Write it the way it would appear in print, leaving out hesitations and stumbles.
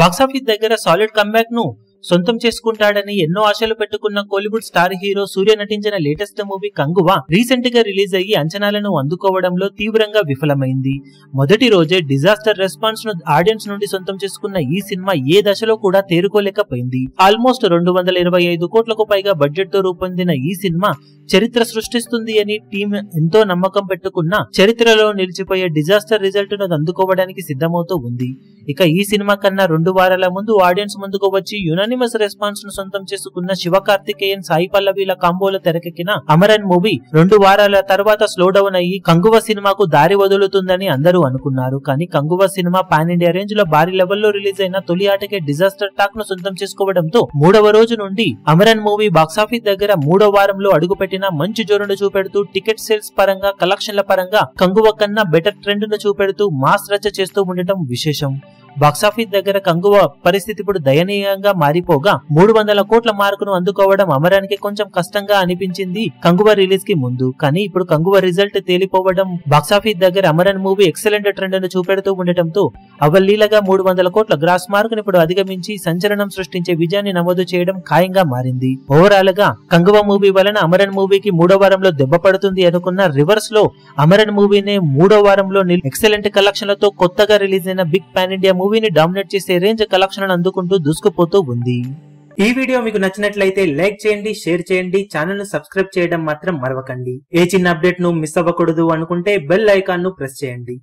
Box office దగ్గర solid comeback ను సొంతం చేసుకుంటాడని ఎన్నో ఆశలు పెట్టుకున్న కోలీవుడ్ స్టార్ హీరో సూర్య నటించిన లేటెస్ట్ మూవీ కంగువ రీసెంట్ గా రిలీజ్ అయ్యి అంచనాలను అందుకోవడంలో తీవ్రంగా విఫలమైంది. మొదటి రోజే డిజాస్టర్ రెస్పాన్స్ ను ఆడియన్స్ నుండి సొంతం చేసుకున్న ఈ సినిమా ఏ దశలో కూడా తేరుకోలేకపోయింది. ఆల్మోస్ట్ 225 కోట్లకు పైగా బడ్జెట్ తో రూపొందిన ఈ సినిమా చరిత్ర సృష్టిస్తుంది అని టీం ఎంతో నమ్మకం పెట్టుకున్న చరిత్రలో నిలిచిపోయే డిజాస్టర్ రిజల్ట్ ను అందుకోవడానికి సిద్ధమవుతూ ఉంది. ఇక ఈ సినిమా కన్నా 2 వారాల ముందు ఆడియన్స్ ముందుకు వచ్చి యునానిమస్ రెస్పాన్స్ ను సొంతం చేసుకున్న శివకార్తికేయన్ సాయి పల్లవిల కాంబోలో తెరకెక్కిన అమరన్ మూవీ 2 వారాల తర్వాత స్లో డౌన్ అయ్యి కంగువ సినిమాకు దారి వదులుతుందని అందరూ అనుకున్నారు. కానీ Kanguva cinema pan India range లో భారీ లెవెల్లో రిలీజ్ అయిన తొలి ఆటకే డిజాస్టర్ టాక్ ను సొంతం చేసుకోవడంతో 3వ రోజు నుండి అమరన్ మూవీ బాక్సాఫీస్ దగ్గర 3వ వారంలో అడుగుపెట్టిన మంచి జోరును చూపెడుతూ టికెట్ సేల్స్ పరంగా కలెక్షన్ల పరంగా కంగువ కన్నా బెటర్ ట్రెండ్ ను చూపెడుతూ మాస్ రచ్చ చేస్తూ ఉండటం విశేషం. బాక్సాఫీస్ దగ్గర కంగువ పరిస్థితి ఇప్పుడు దయనీయంగా మారిపోగా 300 కోట్ల మార్కును అందుకోవడం అమరానికి కొంచెం కష్టంగా అనిపించింది కంగువ రిలీజ్ కి ముందు. కానీ ఇప్పుడు కంగువ రిజల్ట్ తేలిపోవడం బాక్సాఫీస్ దగ్గర అమరన్ మూవీ ఎక్సలెంట్ ట్రెండ్ ను చూపెడుతూ ఉండటంతో అవలీలగా 300 కోట్ల గ్రాస్ మార్కును ఇప్పుడు అధిగమించి సంచలనం సృష్టించే విజయాన్ని నమోదు చేయడం ఖాయంగా మారింది. ఓవరాల్ గా కంగువ మూవీ వలన అమరన్ మూవీకి 3వ వారంలో దెబ్బ పడుతుంది అనుకున్న రివర్స్ లో అమరన్ మూవీనే 3వ వారంలో ఎక్సలెంట్ కలెక్షన్లతో కొత్తగా రిలీజ్ అయిన బిగ్ పాన్ ఇండియా మూవీని డామినేట్ చేసే రేంజ్ కలెక్షన్ అందుకుంటూ దూసుకుపోతూ ఉంది. ఈ వీడియో మీకు నచ్చినట్లయితే లైక్ చేయండి, షేర్ చేయండి, ఛానల్ ను సబ్స్క్రైబ్ చేయడం మాత్రం మరవకండి. ఏ చిన్న అప్డేట్ ను మిస్ అవ్వకూడదు అనుకుంటే బెల్ ఐకాన్ ను ప్రెస్ చేయండి.